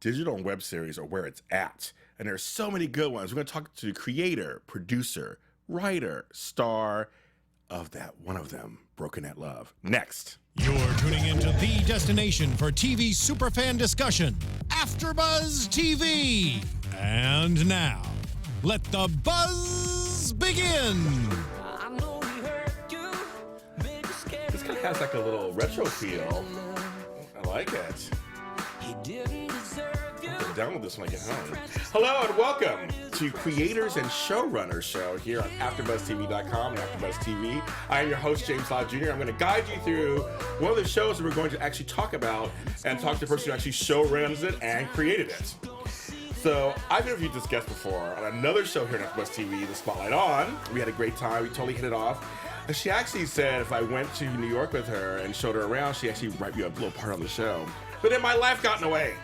digital and web series are where it's at. And there's so many good ones. We're going to talk to the creator, producer, writer, star of that one of them, Broken at Love. Next. You're tuning into the destination for TV superfan discussion, AFTERBUZZ TV. And now, let the buzz begin. This kind of has like a little retro feel. I like it. I'm down with this when I get home. Hello and welcome to Creators and Showrunners Show here on AfterBuzzTV.com and AfterBuzz TV. I am your host, James Lott Jr. I'm going to guide you through one of the shows that we're going to actually talk about and talk to the person who actually showruns it and created it. So I've interviewed this guest before on another show here on AfterBuzz TV, The Spotlight On. We had a great time. We totally hit it off. And she actually said if I went to New York with her and showed her around, she'd actually write me a little part on the show. But then my life got in the way.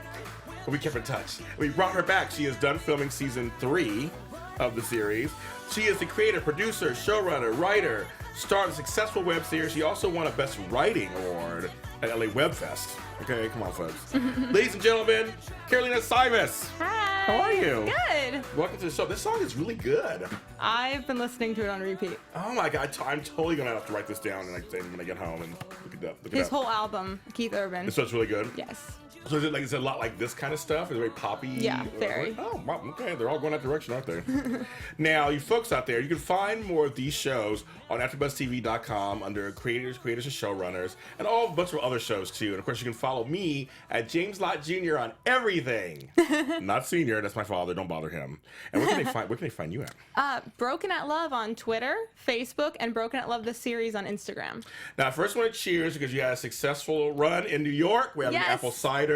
But we kept in touch. We brought her back. She is done filming season 3 of the series. She is the creator, producer, showrunner, writer, star of a successful web series. She also won a Best Writing Award at LA Web Fest. Okay, come on, folks. Ladies and gentlemen, Karolina Sivas. Hi. How are you? Good. Welcome to the show. This song is really good. I've been listening to it on repeat. Oh my God, I'm totally gonna have to write this down and when I get home and look it up. His whole album, Keith Urban. So it's really good? Yes. So is it a lot like this kind of stuff? Is it very poppy? Yeah, very. Oh, wow, okay. They're all going that direction, aren't they? Now, you folks out there, you can find more of these shows on AfterBuzzTV.com under Creators and Showrunners, and a bunch of other shows too. And of course, you can follow me at James Lott Jr. on everything. Not Senior. That's my father. Don't bother him. And where can they find you at? Broken at Love on Twitter, Facebook, and Broken at Love the series on Instagram. Now, I first want to cheers because you had a successful run in New York. We have the apple cider.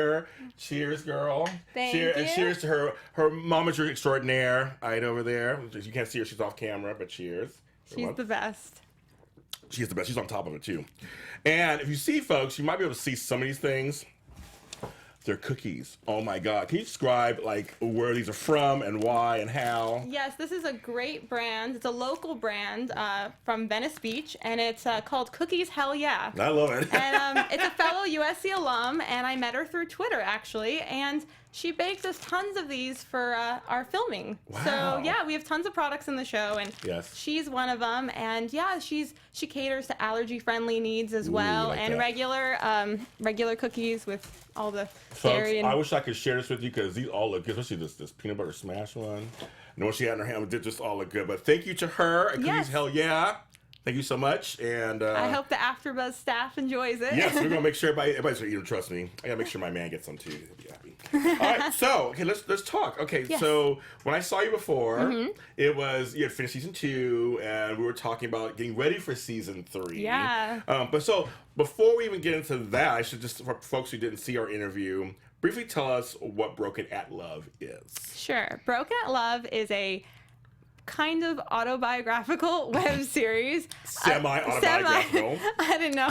Cheers, girl. Thank you. And cheers to her momager extraordinaire over there. You can't see her; she's off camera. But cheers. She's the best. She's the best. She's on top of it too. And if you see, folks, you might be able to see some of these things. They're cookies. Oh my God! Can you describe like where these are from and why and how? Yes, this is a great brand. It's a local brand from Venice Beach, and it's called Cookies Hell Yeah. I love it. And it's a fellow USC alum, and I met her through Twitter actually, and she baked us tons of these for our filming. Wow. So yeah, we have tons of products in the show, and yes, she's one of them. And yeah, she caters to allergy-friendly needs as well, like and that. regular cookies with all the folks, dairy. And I wish I could share this with you because these all look good, especially this peanut butter smash one. And what she had in her hand, they just all look good. But thank you to her at Cookies Hell Yeah. Thank you so much, and I hope the AfterBuzz staff enjoys it. Yes, we're gonna make sure everybody's gonna eat them. Trust me, I gotta make sure my man gets some too. He'll be happy. All right, so okay, let's talk. Okay, so when I saw you before, it was you had finished season 2, and we were talking about getting ready for season 3. Yeah. But so before we even get into that, I should just for folks who didn't see our interview, briefly tell us what Broken at Love is. Sure, Broken at Love is a kind of autobiographical web series. Semi-autobiographical. I didn't know.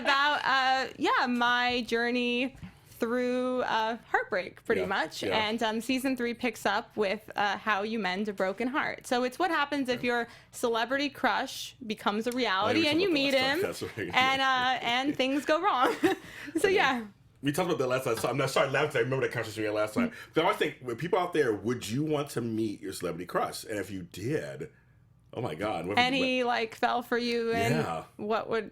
About my journey through heartbreak, pretty much. Yeah. And season 3 picks up with how you mend a broken heart. So it's what happens if your celebrity crush becomes a reality and you meet him, and things go wrong. So yeah. We talked about that last time, so I'm not sorry laughing. I remember that conversation we had last time. But I always think, with people out there, would you want to meet your celebrity crush? And if you did, oh my God. And he fell for you, and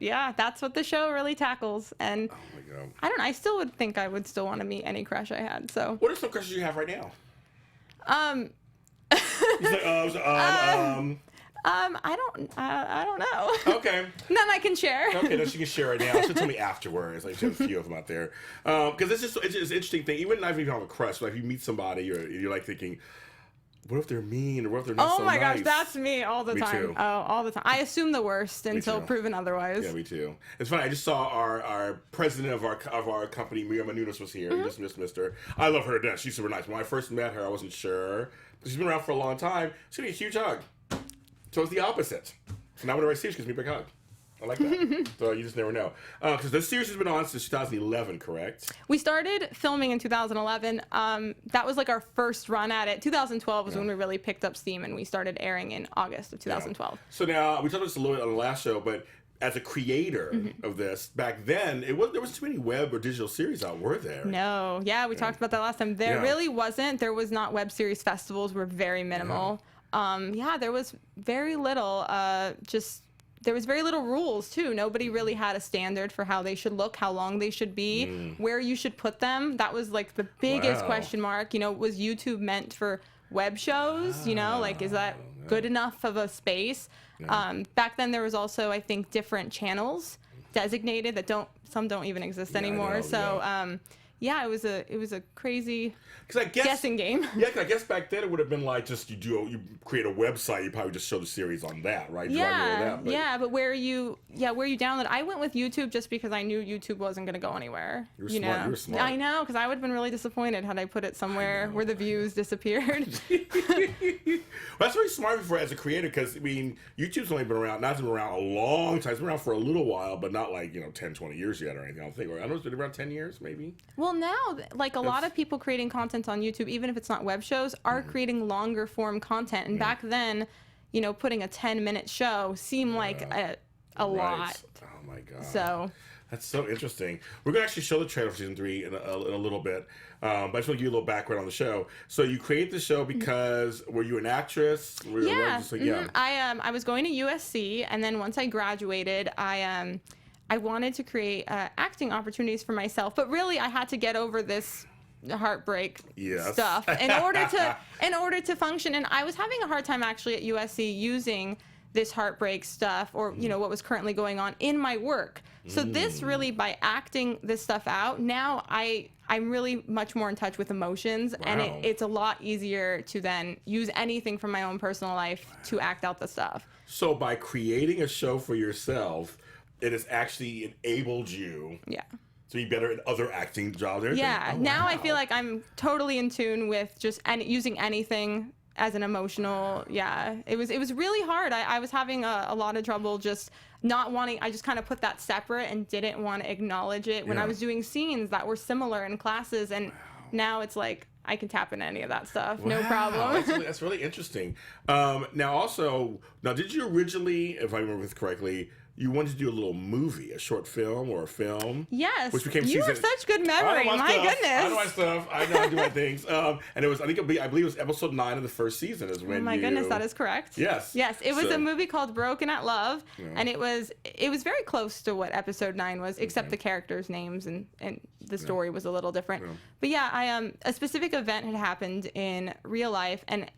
yeah. that's what the show really tackles. And oh my God. I don't know, I still would think I would still want to meet any crush I had, so. What are some crushes you have right now? I don't know. Okay. None I can share. Okay, then she can share it now. She'll tell me afterwards. Like, she has a few of them out there. Because it's just an interesting thing. Even if you don't have a crush, like if you meet somebody, you're like thinking, what if they're mean or what if they're not so nice? Oh my gosh, that's me all the time. Too. Oh, all the time. I assume the worst until proven otherwise. Yeah, me too. It's funny. I just saw our president of our company, Miriam Anunas, was here. You just missed her. I love her to death. She's super nice. When I first met her, I wasn't sure. But she's been around for a long time. She gave me a huge hug. So it's the opposite. So now whenever I see her, she gives me a big hug. I like that. So you just never know. Because this series has been on since 2011, correct? We started filming in 2011. That was like our first run at it. 2012 was when we really picked up steam, and we started airing in August of 2012. So now, we talked about this a little bit on the last show, but as a creator of this, back then, there wasn't too many web or digital series out, were there? No. Yeah, we talked about that last time. There really wasn't. There was not. Web series festivals were very minimal. There was very little. There was very little rules, too. Nobody really had a standard for how they should look, how long they should be, where you should put them. That was, like, the biggest question mark. You know, was YouTube meant for web shows? You know, like, is that good enough of a space? Back then, there was also, I think, different channels designated that some don't even exist anymore. It was a crazy guessing game. Yeah, because I guess back then it would have been like just you create a website, you probably just show the series on that, right? But where you download. I went with YouTube just because I knew YouTube wasn't going to go anywhere. You were smart. I know, because I would have been really disappointed had I put it somewhere where the views disappeared. Well, that's very smart as a creator, because I mean, YouTube's only been around a long time. It's been around for a little while, but not like 10, 20 years yet or anything. I don't think. I don't know, it's been around 10 years maybe. Well, now, like a lot of people creating content on YouTube, even if it's not web shows, are creating longer form content. And back then, putting a 10-minute show seemed like a lot. Oh my God. So that's so interesting. We're going to actually show the trailer for season 3 in a little bit. But I just want to give you a little background on the show. So you created the show because, were you an actress? I was going to USC, and then once I graduated, I wanted to create acting opportunities for myself. But really, I had to get over this heartbreak stuff in order to function. And I was having a hard time actually at USC using this heartbreak stuff or what was currently going on in my work. So this really, by acting this stuff out, now I'm really much more in touch with emotions, and it's a lot easier to then use anything from my own personal life to act out the stuff. So by creating a show for yourself, it has actually enabled you to be better at other acting jobs. Now I feel like I'm totally in tune with just using anything as an emotional. It was really hard. I was having a lot of trouble just not wanting. I just kind of put that separate and didn't want to acknowledge it when I was doing scenes that were similar in classes, and now it's like I can tap into any of that stuff, no problem. That's really interesting. Now did you originally, if I remember this correctly, you wanted to do a little movie, a short film or a film? Yes. Which became you have such good memory. My goodness. I know my stuff. I know I do my things. And it was, I believe it was episode 9 of the first season is when Oh my goodness, that is correct. Yes. Yes, it was a movie called Broken at Love, and it was very close to what episode 9 was, except the characters' names and the story was a little different. But a specific event had happened in real life, and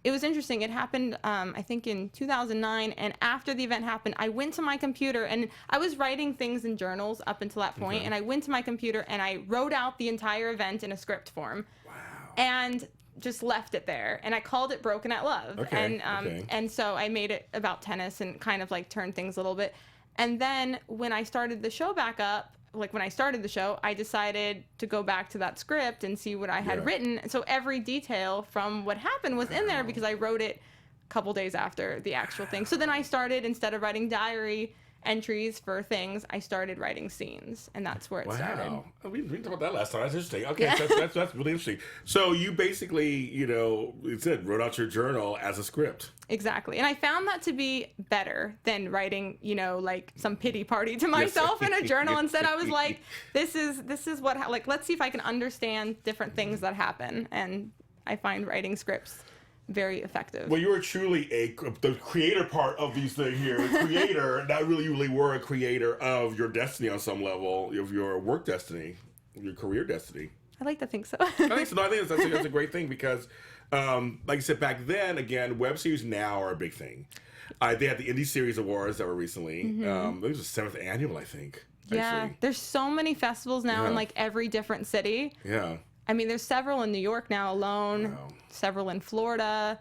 it was interesting. It happened, I think, in 2009. And after the event happened, I went to my computer, and I was writing things in journals up until that point. And I went to my computer, and I wrote out the entire event in a script form. Wow. And just left it there. And I called it Broken at Love. And so I made it about tennis and kind of like turned things a little bit. And then when I started the show back up, I decided to go back to that script and see what I had written. So every detail from what happened was in there because I wrote it a couple days after the actual thing. So then I started, instead of writing diary entries for things, I started writing scenes, and that's where it started. We didn't talk about that last time. That's interesting. Okay, that's really interesting. So you basically, wrote out your journal as a script. Exactly. And I found that to be better than writing, like some pity party to myself in a journal. Instead, I was like, this is what, let's see if I can understand different things that happen. And I find writing scripts very effective. Well, you were truly the creator part of these things here. Creator, not really, you really were a creator of your destiny on some level, of your work destiny, your career destiny. I like to think so. I think so. No, I think that's a great thing because, like I said, back then, again, web series now are a big thing. They had the Indie Series Awards that were recently. It was the 7th annual, I think. Actually. There's so many festivals now in like every different city. Yeah. I mean, there's several in New York now alone, several in Florida,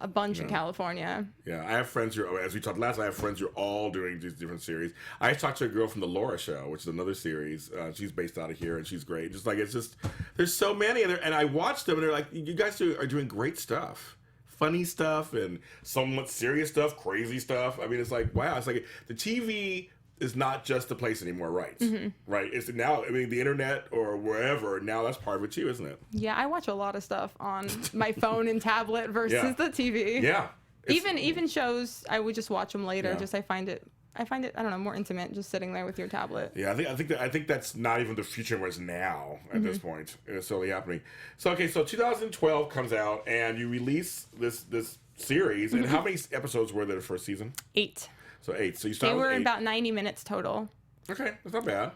a bunch in California. Yeah, I have friends who, as we talked last, I have friends who are all doing these different series. I talked to a girl from the Laura Show, which is another series. She's based out of here, and she's great. There's so many, and I watch them, and they're like, you guys are doing great stuff. Funny stuff, and somewhat serious stuff, crazy stuff. I mean, it's like, wow. It's like the TV is not just the place anymore, right? Right? It's now, I mean, the internet or wherever, now that's part of it too, isn't it? Yeah, I watch a lot of stuff on my phone and tablet versus the TV. Yeah. Even shows, I would just watch them later. I find it I find it, I don't know, more intimate just sitting there with your tablet. Yeah, I think that's not even the future where it's now at this point. It's only happening. So okay, so 2012 comes out and you release this series. And how many episodes were there the first season? 8. So 8. So you started. They were with 8. about 90 minutes total. Okay, that's not bad.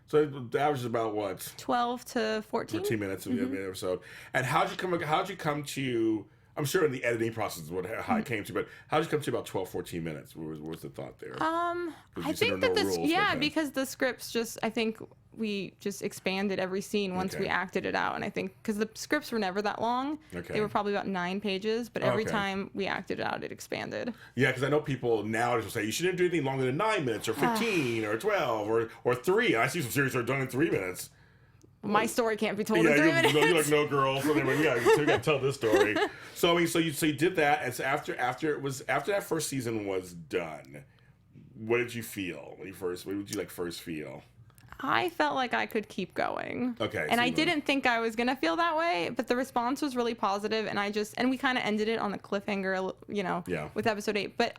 So the average is about what? 12 to 14. 14 minutes of every episode. And how'd you come to? I'm sure in the editing process is how it came to, but how'd you come to about 12, 14 minutes? What was the thought there? I think that this, because the scripts I think we just expanded every scene once we acted it out. And I think, because the scripts were never that long. Okay. They were probably about 9 pages, but every time we acted it out, it expanded. Yeah, because I know people nowadays will say, you shouldn't do anything longer than 9 minutes, or 15, or 12, or 3. And I see some series that are done in 3 minutes. My story can't be told in 3 minutes. You're like, no, girl. So we got to tell this story. So I mean, so you did that, and so after that first season was done, what did you feel what did you first feel? I felt like I could keep going. Okay. And I didn't think I was gonna feel that way, but the response was really positive, and we kind of ended it on a cliffhanger, with episode 8. But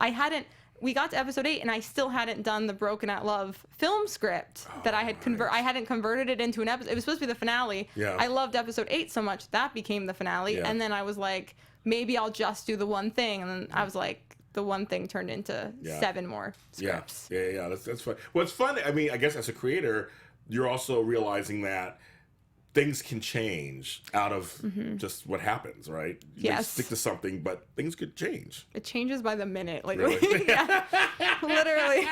we got to episode 8, and I still hadn't done the Broken at Love film script that I had I hadn't converted it into an episode. It was supposed to be the finale. Yeah. I loved episode 8 so much that became the finale, and then I was like, maybe I'll just do the one thing, and then I was like, the one thing turned into 7 more scripts. Yeah. That's fun. Well, it's fun. I mean, I guess as a creator, you're also realizing that things can change out of just what happens, right? Yes. You stick to something, but things could change. It changes by the minute, like really? Yeah, literally.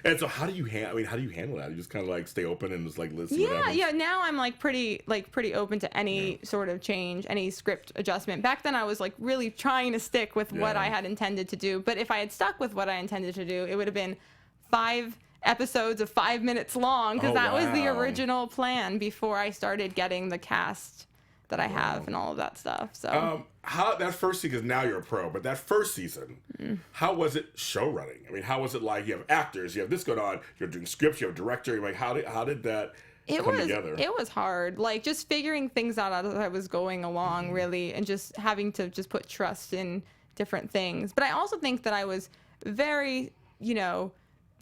And so, how do you handle that? You just kind of like stay open and just like listen. Yeah. Now I'm pretty open to any sort of change, any script adjustment. Back then, I was like really trying to stick with what I had intended to do. But if I had stuck with what I intended to do, it would have been 5 episodes of 5 minutes long, because that was the original plan before I started getting the cast that I have and all of that stuff. So how that first season, because now you're a pro, but that first season, how was it show running? I mean, how was it like? You have actors, you have this going on, you're doing scripts, you have a director. You're like, how did that come together? It was hard, like just figuring things out as I was going along, really, and just having to just put trust in different things. But I also think that I was very,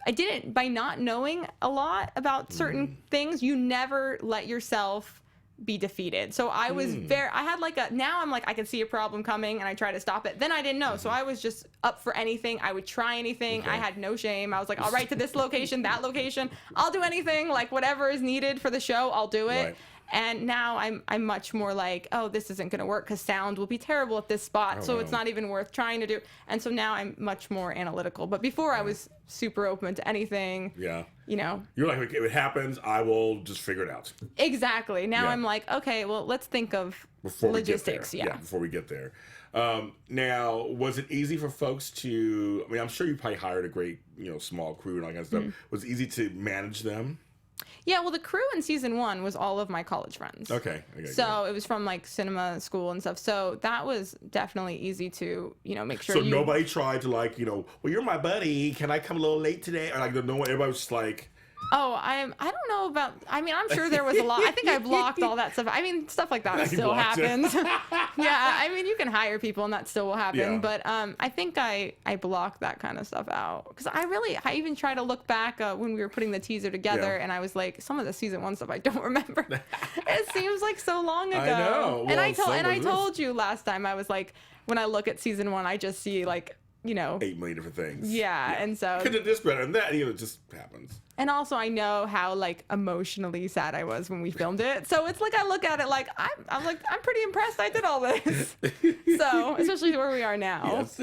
I didn't, by not knowing a lot about certain things, you never let yourself be defeated. So I was I had now I'm like, I can see a problem coming and I try to stop it. Then I didn't know. So I was just up for anything. I would try anything. I had no shame. I was like, I'll write to this location, that location. I'll do anything, like whatever is needed for the show, I'll do it. Right. And now I'm much more like, oh, this isn't going to work because sound will be terrible at this spot. So it's not even worth trying to do. And so now I'm much more analytical. But before I was super open to anything. Yeah. You're like, if it happens, I will just figure it out. Exactly. Now I'm like, okay, well, let's think of logistics. Before we get there. Now, was it easy for folks to, I mean, I'm sure you probably hired a great, small crew and all that kind of stuff. Was it easy to manage them? Yeah, well, the crew in season 1 was all of my college friends. Okay. So it was from like cinema school and stuff. So that was definitely easy to, make sure. So nobody tried to well, you're my buddy. Can I come a little late today? Or no one. Everybody was just like. Oh, I don't know about. I mean, I'm sure there was a lot. I think I blocked all that stuff. I mean, stuff like that still happens. Yeah, I mean, you can hire people and that still will happen. Yeah. But I think I blocked that kind of stuff out because I even tried to look back when we were putting the teaser together, and I was like, some of the season 1 stuff I don't remember. It seems like so long ago. I know. Well, and I told you last time, I was like, when I look at season 1, I just see 8 million different things. Yeah. And so could have this better and that, it just happens. And also, I know how emotionally sad I was when we filmed it. So it's like I look at it like I'm pretty impressed I did all this. So especially where we are now. Yes.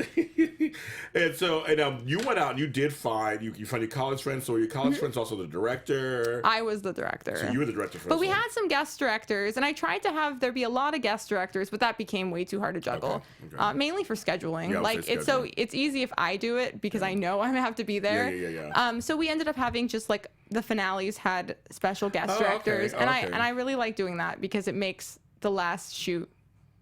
and you went out and you did find you found your college friends. So were your college friends also the director? I was the director. So you were the director for. But we had some guest directors, and I tried to have there be a lot of guest directors, but that became way too hard to juggle. Okay. Mainly for scheduling. Yeah, it's easy if I do it because I know I have to be there. Yeah. So we ended up having just the finales had special guest directors, and I really like doing that because it makes the last shoot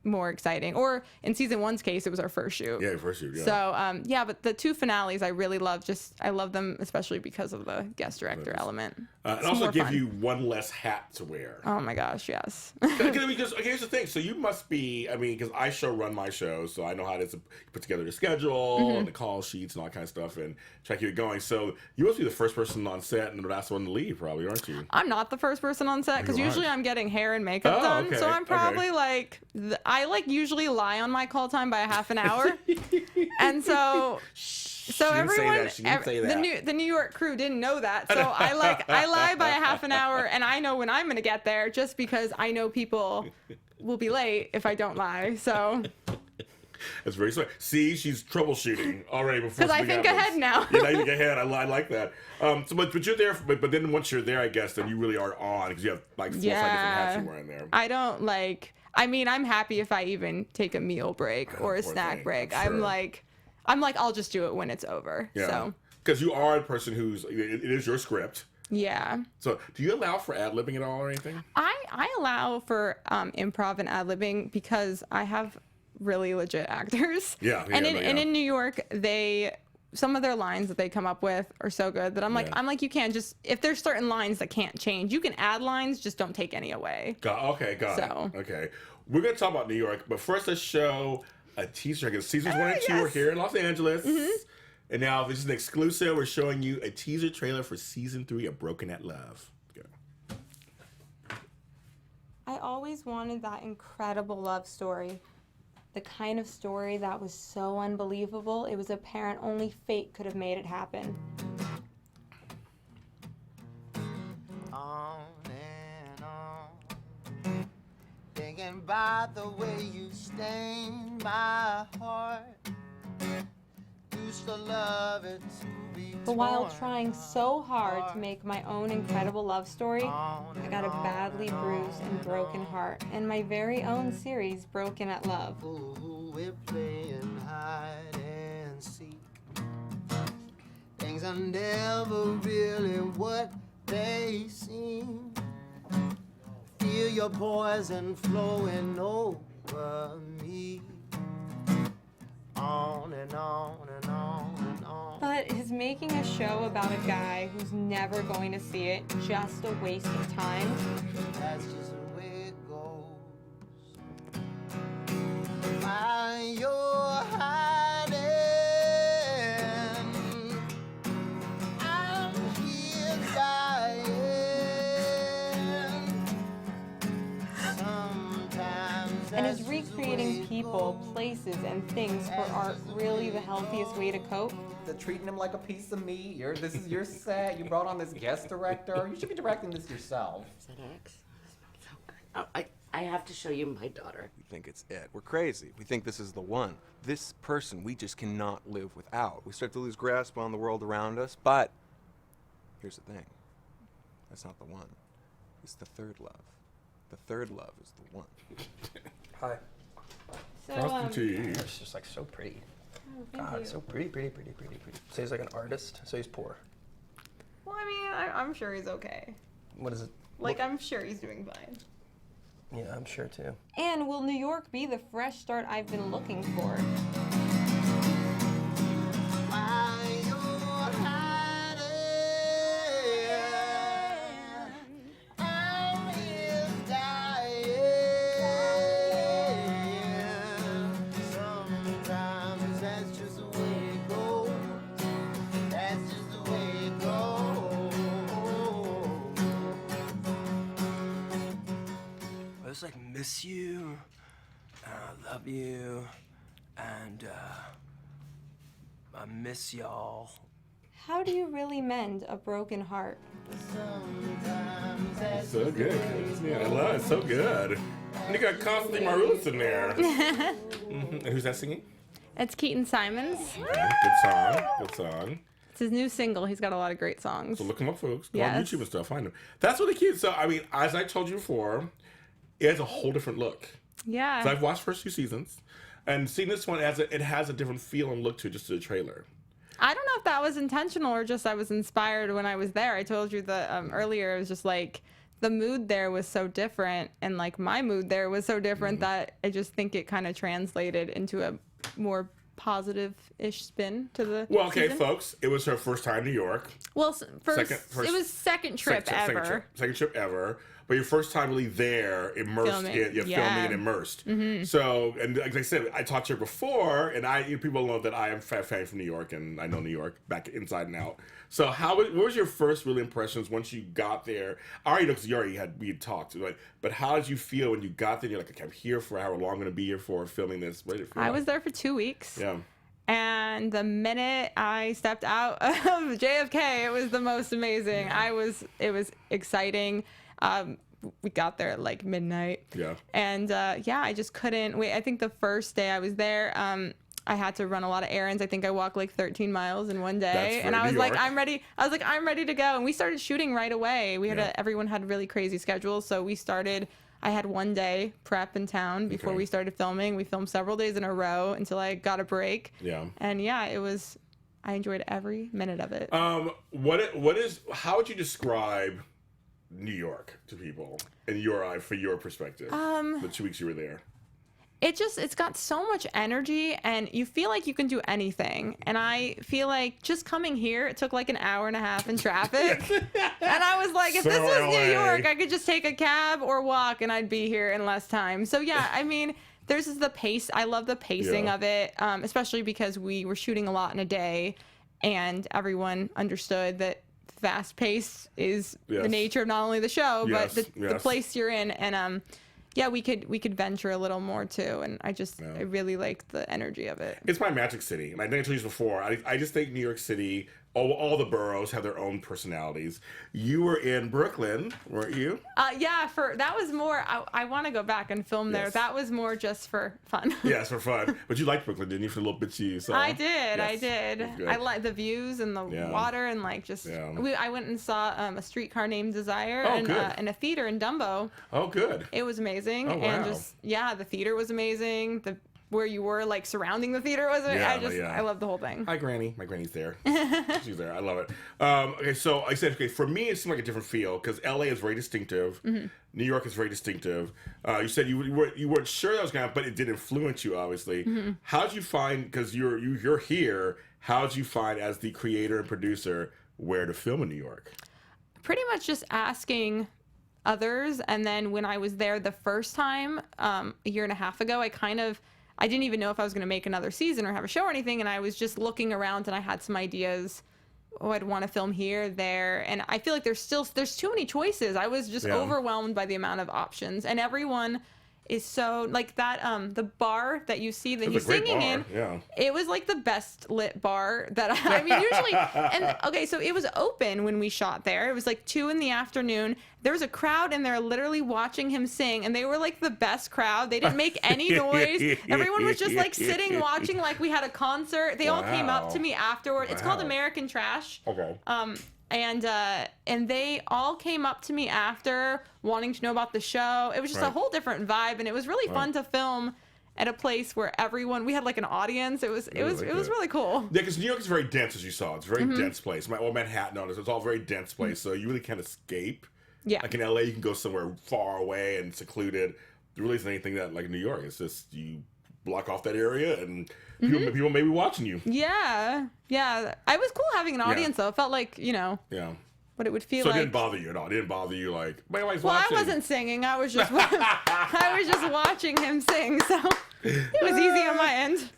more exciting. Or in season 1's case, it was our first shoot. Yeah, first shoot. Yeah. So yeah, but the 2 finales I really love. I love them especially because of the guest director element. And also give you one less hat to wear. Oh my gosh, yes. Because here's the thing. So you must be. I mean, because I run my show, so I know how to put together the schedule and the call sheets and all that kind of stuff, and try to keep it going. So you must be the first person on set and the last one to leave, probably, aren't you? I'm not the first person on set because usually I'm getting hair and makeup done. Okay. So I'm probably like I usually lie on my call time by a half an hour, and so everyone, the New York crew didn't know that. So I lie by a half an hour, and I know when I'm gonna get there just because I know people will be late if I don't lie. So. That's very smart. See, she's troubleshooting already before. Because I think ahead now. Yeah, I think ahead. I like that. But you're there. But then once you're there, I guess then you really are on because you have like 4 or 5 different hats you're wearing there. I don't like. I mean, I'm happy if I even take a meal break or a snack break. Sure. I'm like, I'll just do it when it's over. Yeah. So. Because you are a person it is your script. Yeah. So, do you allow for ad-libbing at all or anything? I allow for improv and ad-libbing because I have really legit actors. Yeah. And in New York, some of their lines that they come up with are so good that I'm like, you can't just, if there's certain lines that can't change, you can add lines, just don't take any away. Got it. Okay. We're going to talk about New York, but first let's show a teaser. Because seasons 1 and 2 are here in Los Angeles. And now this is an exclusive. We're showing you a teaser trailer for season 3 of Broken at Love. Go. I always wanted that incredible love story. The kind of story that was so unbelievable, it was apparent only fate could have made it happen. On and on, thinking about the way you stained my heart. Used to love it to be But while trying so hard to make my own incredible love story, I got a badly bruised and broken heart, and my very own series, Broken at Love. Ooh, we're playing hide and seek. Things are never really what they seem. Feel your poison flowing over me. On and on and on and on. But is making a show about a guy who's never going to see it just a waste of time? That's just the way it goes. While you're hiding, I'm here dying. Sometimes. And is recreating people, places, and things for art really the healthiest way to cope? They're treating him like a piece of meat. This is your set. You brought on this guest director. You should be directing this yourself. Is that X? So good. Oh, I have to show you my daughter. We think it's it. We're crazy. We think this is the one. This person we just cannot live without. We start to lose grasp on the world around us, but here's the thing. That's not the one. It's the third love. The third love is the one. Hi. So, It's just like so pretty. oh, thank God, you. so pretty. So he's like an artist. So he's poor. Well, I mean, I'm sure he's okay. What is it? Like, I'm sure he's doing fine. Yeah, I'm sure too. And will New York be the fresh start I've been looking for? While you're hiding, I'm here dying. Sometimes that's just the way it goes. That's just the way it goes. I just like miss you. I love you. And I miss y'all. How do you really mend a broken heart? Sometimes that's So good. Yeah, I love it. So good. And you got Constantly Marullis in there. And who's that singing? It's Keaton Simons. Good song. Good song. It's his new single. He's got a lot of great songs. So look him up, folks. Go on Yes. YouTube and stuff. Find him. That's really cute. So, I mean, as I told you before, it has a whole different look. Yeah. So I've watched the first 2 seasons. And seeing this one, it has a different feel and look to it, just to the trailer. I don't know if that was intentional or just I was inspired when I was there. I told you that earlier. It was just like the mood there was so different, and like my mood there was so different that I just think it kind of translated into a more positive-ish spin to the season. Folks, it was her first time in New York. Well, it was second trip ever. Second trip ever. But your first time really there, immersed Filming. filming and immersed. So, and like I said, I talked to her before, and people know that I am a fan from New York, and I know New York back inside and out. So, what was your first real impressions once you got there? I already know because we had talked, right? But how did you feel when you got there? And you're like, okay, I'm here for how long I'm going to be here for filming this. What did it feel like? Was there for 2 weeks. Yeah. And the minute I stepped out of JFK, it was the most amazing. It was exciting. We got there at like midnight. Yeah. And I just couldn't wait. I think the first day I was there, I had to run a lot of errands. I think I walked like 13 miles in one day. And I was like, I'm ready. I'm ready to go. And we started shooting right away. We had everyone had really crazy schedules. So I had one day prep in town before we started filming. We filmed several days in a row until I got a break. Yeah. And I enjoyed every minute of it. How would you describe New York to people in your eye, for your perspective, the 2 weeks you were there? It's got so much energy, and you feel like you can do anything. And I feel like just coming here, it took like an hour and a half in traffic. And I was like, if this was New York, I could just take a cab or walk and I'd be here in less time. So yeah, I mean, there's the pace. I love the pacing of it, especially because we were shooting a lot in a day, and everyone understood that fast pace is the nature of not only the show, but the place you're in. And we could venture a little more too, and I really liked the energy of it. It's my magic city, and I think I told you this before. I just think New York City, all the boroughs have their own personalities. You were in Brooklyn, weren't you? That was more. I want to go back and film there. That was more just for fun. Yes, for fun. But you liked Brooklyn, didn't you? For the little bits you saw. I did. I like the views and the water, and like just. Yeah. I went and saw A Streetcar Named Desire and a theater in Dumbo. Oh, good. It was amazing. Oh, wow. And the theater was amazing. Where you were like surrounding the theater was I love the whole thing. Hi, Granny. My granny's there. She's there. I love it. Okay, so I said, for me it seemed like a different feel because LA is very distinctive. New York is very distinctive. You said you weren't sure that was gonna happen, but it did influence you, obviously. How did you find, because you're here, how did you find, as the creator and producer, where to film in New York? Pretty much just asking others, and then when I was there the first time, a year and a half ago, I didn't even know if I was going to make another season or have a show or anything, and I was just looking around, and I had some ideas. I'd want to film here, there, and I feel like there's too many choices. I was just overwhelmed by the amount of options, and everyone is so like that. The bar that you see that he's singing in, it was like the best lit bar that I mean usually. And okay, so it was open when we shot there. It was like 2 PM. There was a crowd in there literally watching him sing, and they were like the best crowd. They didn't make any noise. Everyone was just like sitting watching like we had a concert. They all came up to me afterward. It's called American Trash. Okay. And they all came up to me after wanting to know about the show. It was just a whole different vibe, and it was really fun to film at a place where we had like an audience. It was really cool. Yeah, because New York is very dense, as you saw. It's a very dense place. Manhattan, it's all a very dense place, so you really can't escape. Yeah. Like in LA, you can go somewhere far away and secluded. There really isn't anything that like New York. It's just you block off that area and people may be watching you. Yeah. Yeah. I was cool having an audience though. It felt like, what it would feel like. So it didn't bother you at all? It didn't bother you like, my wife's watching? I wasn't singing. I was just watching him sing, so it was easy on my end.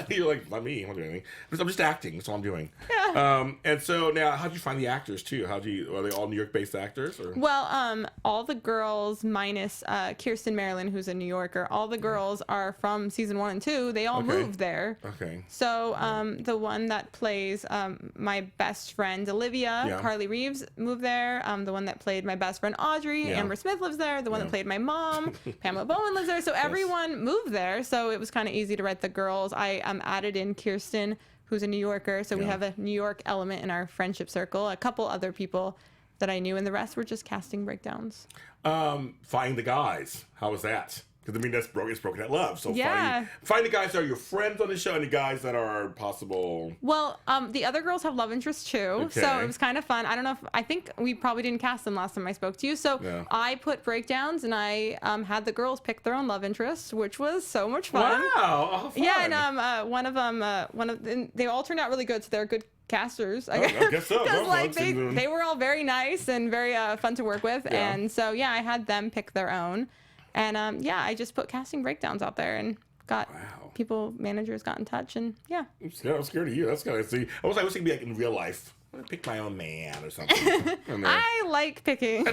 You're like, not me. I'm not doing anything. I'm just acting. That's all I'm doing. Yeah. And so now, how'd you find the actors too? Are they all New York-based actors? Or? Well, all the girls minus Kirsten Marilyn, who's a New Yorker. All the girls are from season 1 and 2. They all moved there. Okay. So the one that plays my best friend Olivia, Carly Reeves, moved there. The one that played my best friend Audrey, Amber Smith, lives there. The one that played my mom, Pamela Bowman, lives there. So everyone moved there. So it was kind of easy to write the girls. I added in Kirsten, who's a New Yorker. So we have a New York element in our friendship circle. A couple other people that I knew, and the rest were just casting breakdowns. Finding the guys. How was that? Because I mean, it's broken at love. So Yeah. find the guys that are your friends on the show and the guys that are possible. Well, the other girls have love interests too, so Okay. it was kind of fun. I don't know I think we probably didn't cast them last time I spoke to you. So Yeah. I put breakdowns and I had the girls pick their own love interests, which was so much fun. Wow. Oh, fun. Yeah, and one of them, and they all turned out really good, so they're good casters. I guess so. Because Well, like it's- they were all very nice and very fun to work with, Yeah. and so yeah, I had them pick their own, and yeah, I just put casting breakdowns out there and got managers got in touch, and yeah. I'm scared of you. That's kind of see. I was thinking like in real life. I'm gonna pick my own man or something. I like picking.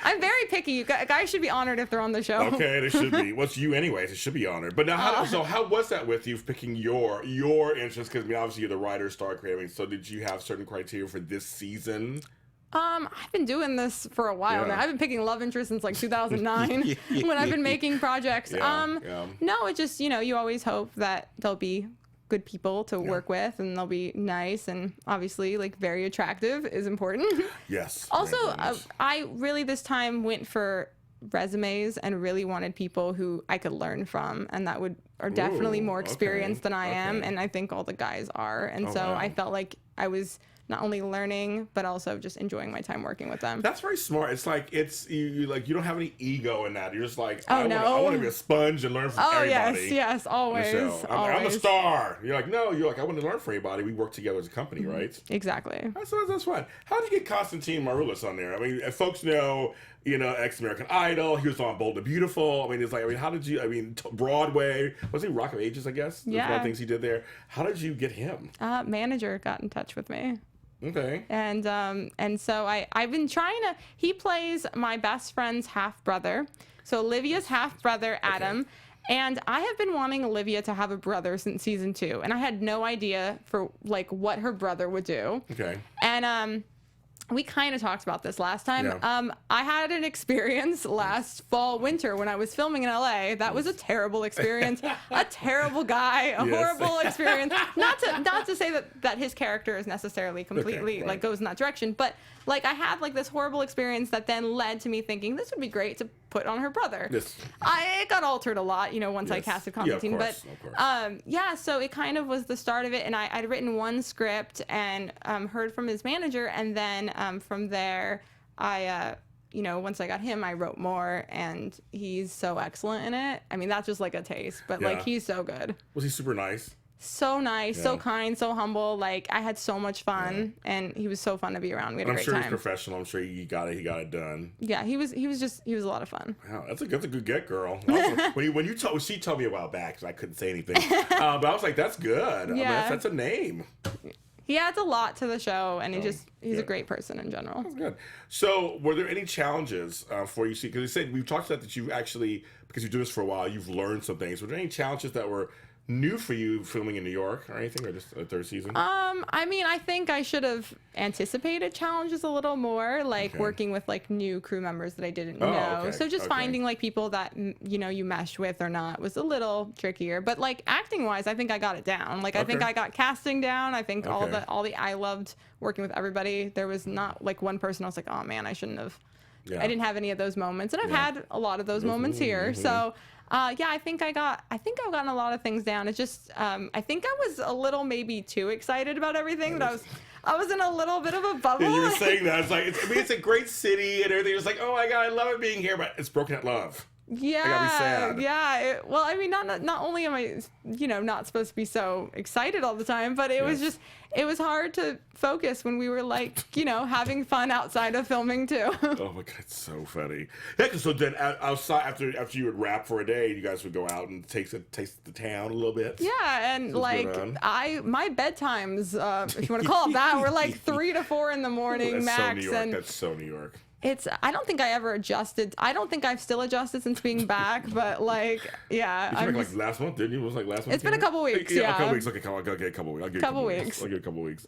I'm very picky. Guys should be honored if they're on the show. Okay, they should be. Well, it's you anyways. It should be honored. But now, how was that with you picking your interest? Because I mean, obviously you're the writer, star creator. So did you have certain criteria for this season? I've been doing this for a while Yeah. now. I've been picking love interest since like 2009 when I've been making projects. Yeah. No, it just, you always hope that they'll be good people to work with and they'll be nice and obviously like very attractive is important. Yes. Also, very much. I really this time went for resumes and really wanted people who I could learn from and that are definitely Ooh, more experienced okay, than I am, okay. and I think all the guys are. And Oh, so wow. I felt like I was not only learning but also just enjoying my time working with them. That's very smart. It's like you don't have any ego in that. You're just like Oh, I no. want to be a sponge and learn from Oh everybody. yes, always. So, I'm a always. star. You're like, no, you're like, I want to learn from everybody. We work together as a company, right? Exactly. That's fun. How did you get Constantine Maroulis on there? I mean, if folks know, ex-American Idol. He was on Bold and Beautiful. I mean, it's like, how did you, Broadway. Was he Rock of Ages, I guess? That's one of Yeah. the things he did there. How did you get him? Manager got in touch with me. Okay. And so I've been trying to. He plays my best friend's half brother, so Olivia's half brother Adam, and I have been wanting Olivia to have a brother since season 2, and I had no idea for like what her brother would do. Okay. And we kind of talked about this last time. Yeah. I had an experience last winter when I was filming in LA. That was a terrible experience. A terrible guy, a Yes. horrible experience. Not to say that his character is necessarily completely right. like goes in that direction, but like I had like this horrible experience that then led to me thinking this would be great to put on her brother. Yes. It got altered a lot, once I Yes. casted Yeah, of Constantine. course, But of course. yeah, so it kind of was the start of it, and I'd written one script and heard from his manager, and then from there, I once I got him, I wrote more, and he's so excellent in it. I mean, that's just like a taste, but like Yeah. he's so good, Was he super nice? so nice, so Yeah. kind, so humble. Like I had so much fun, and he was so fun to be around. We had a I'm great sure he's time. professional. I'm sure he got it done. Yeah, he was a lot of fun. Wow, that's a good get, girl. Also, she told me a while back, 'cause I couldn't say anything, but I was like, that's good. I mean, Yeah. that's a name. He adds a lot to the show, and he's yeah. a great person in general. Good. So, were there any challenges for you? Because you said we've talked about that you actually, because you do this for a while, you've learned some things. Were there any challenges that were new for you filming in New York or anything, or just a third season? I mean, I think I should have anticipated challenges a little more, like Okay. working with like new crew members that I didn't Oh, know. okay, So just okay. finding like people that you meshed with or not was a little trickier. But like acting wise, I think I got it down. Like I think Okay. I got casting down. I think Okay. I loved working with everybody. There was not like one person I was like, oh man, I shouldn't have. Yeah. I didn't have any of those moments, and I've Yeah. had a lot of those moments here. So, yeah, I think I've gotten a lot of things down. It's just, I think I was a little maybe too excited about everything. That I was in a little bit of a bubble. Yeah, you were saying that. It's like, it's a great city and everything. It's like, oh my God, I love it being here, but it's broken at love. Yeah, gotta be sad. yeah. Well, I mean, not only am I, not supposed to be so excited all the time, but it was Yes. just, it was hard to focus when we were like, having fun outside of filming too. Oh my God, it's so funny. Yeah, 'cause so then outside after you would rap for a day, you guys would go out and taste the town a little bit. Yeah, and What's like going on? my bedtimes, if you want to call it that, were like 3 to 4 in the morning That's so max, New York. and That's so New York. I don't think I ever adjusted. I don't think I've still adjusted since being back, but like, yeah, You I'm came back just- like last month, didn't you? It was like last month. It's been a couple weeks, A yeah. couple weeks. Okay, I'll get a couple weeks. I'll give you a Couple couple weeks. weeks. I'll give you a couple weeks.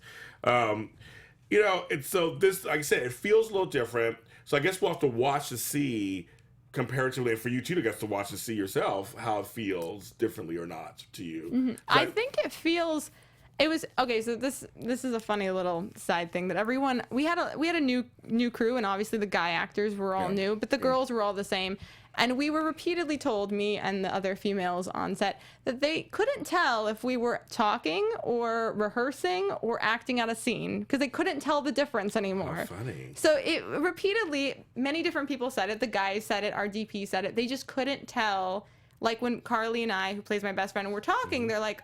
It's so this, like I said, it feels a little different. So I guess we'll have to watch to see, comparatively, and for you too, to get to watch to see yourself how it feels differently or not to you. I think it feels. It was okay. So this is a funny little side thing that everyone we had a new crew, and obviously the guy actors were all Yeah. new, but the girls were all the same. And we were repeatedly told, me and the other females on set, that they couldn't tell if we were talking or rehearsing or acting out a scene because they couldn't tell the difference anymore. Oh, funny. So it repeatedly, many different people said it. The guys said it. Our DP said it. They just couldn't tell. Like when Carly and I, who plays my best friend, were talking, they're like,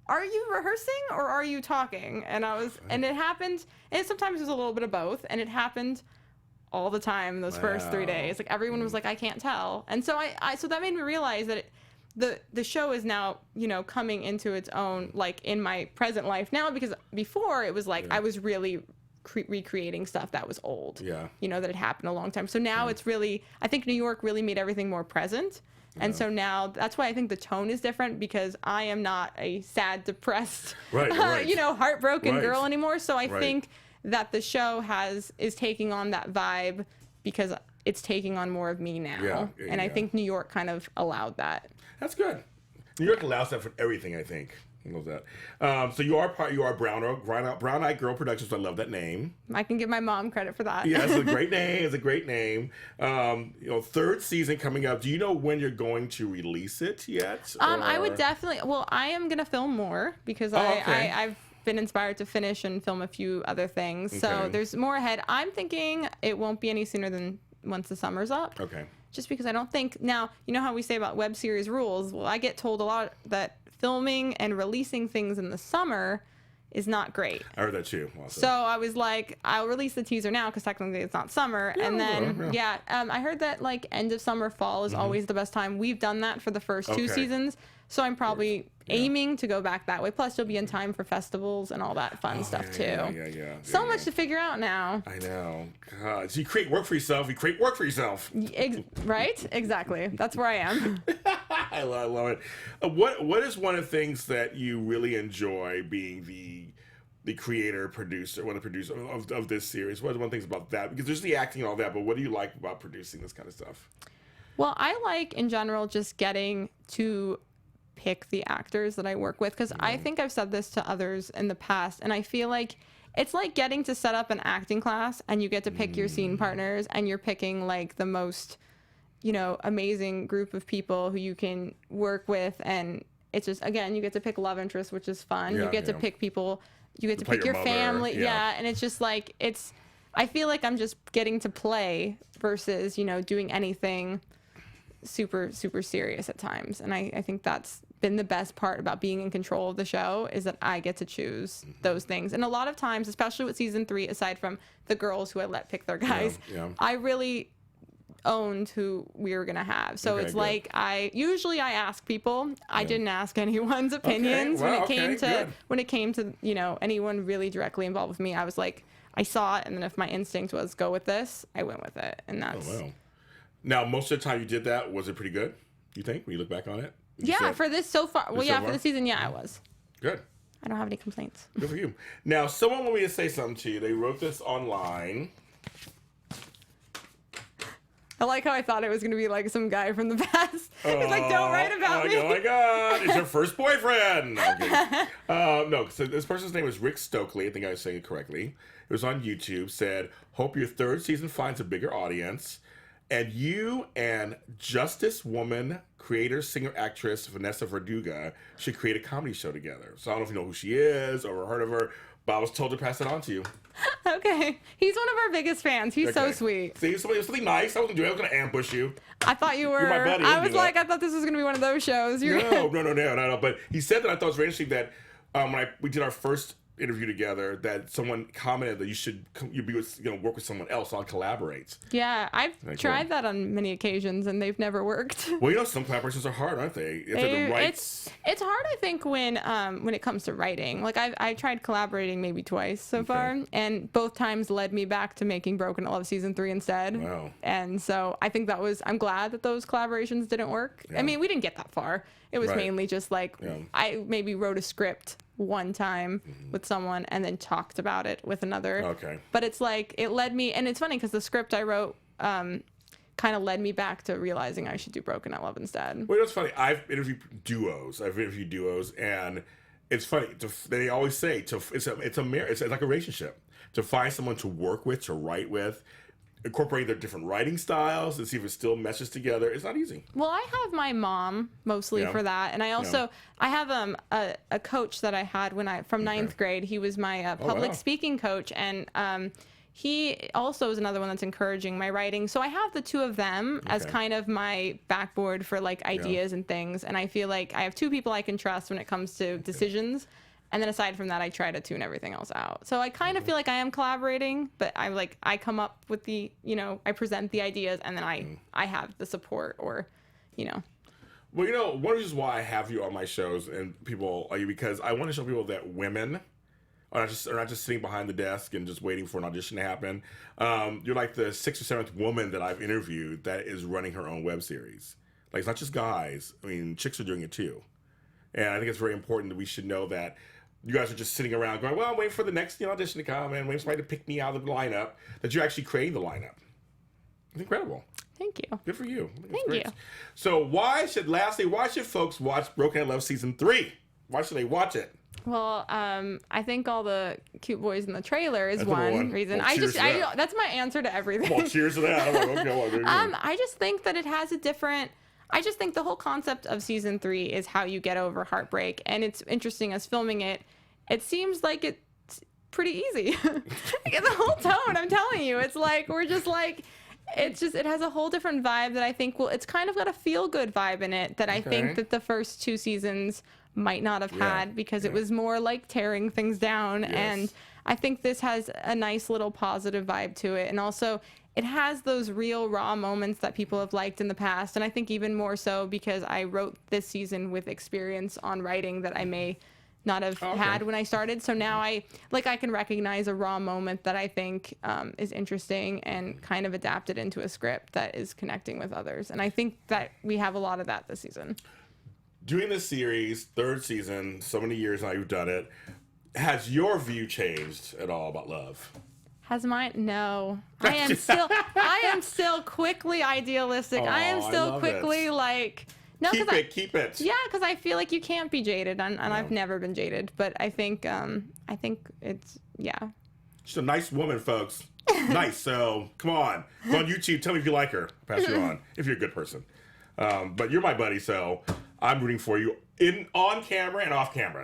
are you rehearsing or are you talking? And and it happened, and sometimes it was a little bit of both, and it happened all the time those first 3 days. Like everyone was like, I can't tell. And so so that made me realize that the show is now, you know, coming into its own, like in my present life now, because before it was like I was really recreating stuff that was old, you know, that had happened a long time. So now it's really, I think New York really made everything more present. And so now that's why I think the tone is different, because I am not a sad, depressed, you know, heartbroken girl anymore. So I think that the show is taking on that vibe because it's taking on more of me now. And I think New York kind of allowed that. That's good. New York allows that for everything, I think. I love that. So you are Brown Eyed Girl Productions. I love that name. I can give my mom credit for that. Yeah, it's a great name. It's a great name. You know, third season coming up. Do you know when you're going to release it yet? I would definitely. Well, I am gonna film more because I've been inspired to finish and film a few other things. So there's more ahead. I'm thinking it won't be any sooner than once the summer's up. Okay. Just because I don't think now, you know how we say about web series rules. Well, I get told a lot that filming and releasing things in the summer is not great. I heard that too. Also. So I was like, I'll release the teaser now because technically it's not summer. And then, I heard that like end of summer, fall is always the best time. We've done that for the first 2 seasons. So I'm probably aiming to go back that way. Plus, you'll be in time for festivals and all that fun stuff too. So much to figure out now. I know. God. So you create work for yourself. You create work for yourself. Right? Exactly. That's where I am. I love it. What is one of the things that you really enjoy being the creator, producer, one of the producers of this series? What are one of the things about that? Because there's the acting and all that, but what do you like about producing this kind of stuff? Well, I like in general just getting to pick the actors that I work with, because I think I've said this to others in the past, and I feel like it's like getting to set up an acting class and you get to pick your scene partners, and you're picking like the most, you know, amazing group of people who you can work with, and it's just, again, you get to pick love interest, which is fun. You get to pick people, you get to pick your family, and it's just like, I feel like I'm just getting to play versus, you know, doing anything super serious at times. And I think that's been the best part about being in control of the show, is that I get to choose those things. And a lot of times, especially with season 3, aside from the girls who I let pick their guys, I really owned who we were gonna have. So it's like I ask people. I didn't ask anyone's opinions when it came to you know, anyone really directly involved with me. I was like, I saw it, and then if my instinct was go with this, I went with it. And that's Now, most of the time you did that, was it pretty good, you think, when you look back on it? For this so far. Well, for the season, it was. Good. I don't have any complaints. Good for you. Now, someone wanted me to say something to you. They wrote this online. I like how I thought it was going to be like some guy from the past. He's like, don't write about me. Oh my God, it's your first boyfriend. No, no, so this person's name is Rick Stokely. I think I was saying it correctly. It was on YouTube. Said, hope your third season finds a bigger audience. And you and Justice Woman, creator, singer, actress Vanessa Verduga should create a comedy show together. So I don't know if you know who she is or heard of her, but I was told to pass it on to you. Okay. He's one of our biggest fans. He's so sweet. See, something nice. I wasn't doing it. I was going to ambush you. I thought you were. You're my buddy. I was like, I thought this was going to be one of those shows. No. But he said that I thought it was very interesting that when we did our first interview together, that someone commented that you'd be with, work with someone else on collaborate. Yeah, I've tried that on many occasions and they've never worked. Well, some collaborations are hard, aren't they? It's hard, I think, when it comes to writing. Like I tried collaborating maybe twice so far, and both times led me back to making Broken Love season 3 instead. Wow. And so I think I'm glad that those collaborations didn't work. Yeah. I mean, we didn't get that far. It was mainly just like I maybe wrote a script one time with someone and then talked about it with another. Okay. But it's like it led me, and it's funny because the script I wrote kind of led me back to realizing I should do Broken at Love instead. Well, it's funny. I've interviewed duos, and it's funny. They always say it's like a relationship. To find someone to work with, to write with, incorporating their different writing styles and see if it still meshes together. It's not easy. Well, I have my mom mostly for that, and I also I have a coach that I had when from ninth grade. He was my public speaking coach, and he also is another one that's encouraging my writing. So I have the two of them as kind of my backboard for like ideas and things, and I feel like I have two people I can trust when it comes to decisions. And then aside from that, I try to tune everything else out. So I kind of feel like I am collaborating, but I come up with the, I present the ideas, and then I have the support or. Well, one of the reasons why I have you on my shows and people like you, because I want to show people that women are not just sitting behind the desk and just waiting for an audition to happen. You're like the 6th or 7th woman that I've interviewed that is running her own web series. Like, it's not just guys. I mean, chicks are doing it too. And I think it's very important that we should know that you guys are just sitting around going, well, I'm waiting for the next audition to come and waiting for somebody to pick me out of the lineup, that you're actually creating the lineup. It's incredible. Thank you. Good for you. Thank you. So why should folks watch Broken at Love Season 3? Why should they watch it? Well, I think all the cute boys in the trailer is one reason. Well, that's my answer to everything. Well, cheers to that. I'm like, okay, well, I just think that it has a different. I just think the whole concept of season 3 is how you get over heartbreak, and it's interesting as filming it. It seems like it's pretty easy. The whole tone, I'm telling you, it's like we're just like. It has a whole different vibe that I think it's kind of got a feel-good vibe in it that I think that the first 2 seasons might not have had, because it was more like tearing things down. And I think this has a nice little positive vibe to it. And also it has those real raw moments that people have liked in the past. And I think even more so because I wrote this season with experience on writing that I may not have had when I started. So now I can recognize a raw moment that I think is interesting and kind of adapted into a script that is connecting with others. And I think that we have a lot of that this season. Doing this series, 3rd season, so many years now you've done it, has your view changed at all about love? Has mine? No. I am still quickly idealistic. I am still quickly like... No, keep it. Yeah, because I feel like you can't be jaded, and I've never been jaded. But I think it's She's a nice woman, folks. Nice. So come on, go on YouTube. Tell me if you like her. Pass her on if you're a good person. But you're my buddy, so I'm rooting for you on camera and off camera.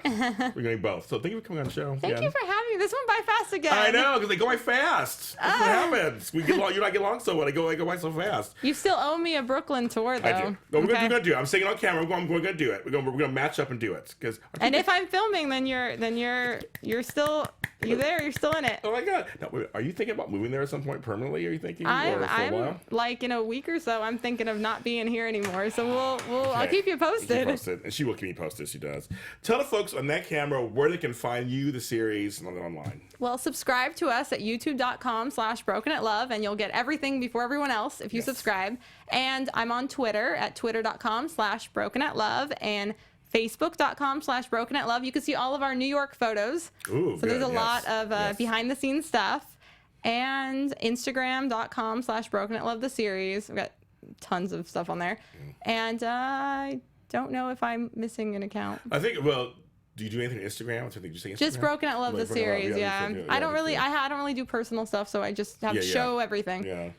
We're doing both. So thank you for coming on the show. Thank you for having me. This went by fast again. I know, because they go by fast. That's what happens. We get along. You and I get along so well. They go by so fast. You still owe me a Brooklyn tour, though. I do. No, we're gonna do it. I'm saying it on camera. We're gonna do it. We're gonna match up and do it. And if I'm filming, then you're still there. You're still in it. Oh my God! Now, are you thinking about moving there at some point permanently? Are you thinking? I'm like in a week or so. I'm thinking of not being here anymore. So I'll keep you posted. And she will keep me posted. She does. Tell the folks on that camera where they can find you, the series, and online. Well, subscribe to us at youtube.com/brokenatlove, and you'll get everything before everyone else if you subscribe. And I'm on Twitter at twitter.com/brokenatlove and facebook.com/brokenatlove. You can see all of our New York photos. Ooh, so there's a lot of behind the scenes stuff. And instagram.com/brokenatlove the series. We've got tons of stuff on there. And I don't know if I'm missing an account. I think, well, do you do anything on Instagram? Did you say Instagram? Just Broken at Love the series, I don't really do personal stuff, so I just have to show everything.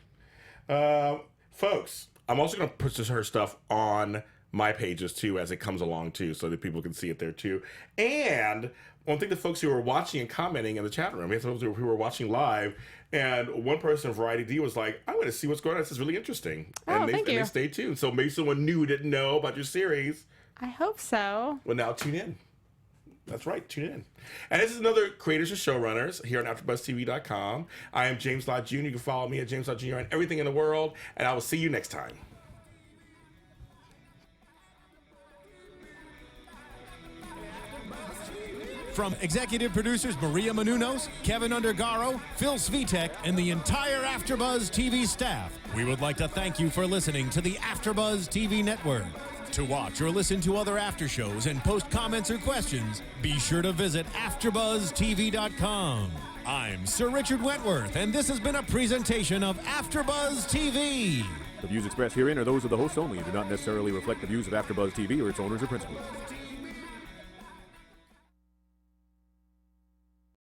Yeah. Folks, I'm also going to put her stuff on my pages too as it comes along too, so that people can see it there too. And one thing, the folks who are watching and commenting in the chat room, we have those who were watching live, and one person, Variety D, was like, I'm going to see what's going on. This is really interesting. Oh, thank you. And they stayed tuned. So maybe someone new didn't know about your series. I hope so. Well, now tune in. That's right, tune in. And this is another Creators and Showrunners here on AfterBuzzTV.com. I am James Lott Jr. You can follow me at James Lott Jr. on everything in the world, and I will see you next time. From executive producers Maria Menounos, Kevin Undergaro, Phil Svitek, and the entire AfterBuzz TV staff, we would like to thank you for listening to the AfterBuzz TV network. To watch or listen to other after shows and post comments or questions, be sure to visit AfterBuzzTV.com. I'm Sir Richard Wentworth, and this has been a presentation of AfterBuzz TV. The views expressed herein are those of the hosts only and do not necessarily reflect the views of AfterBuzz TV or its owners or principals.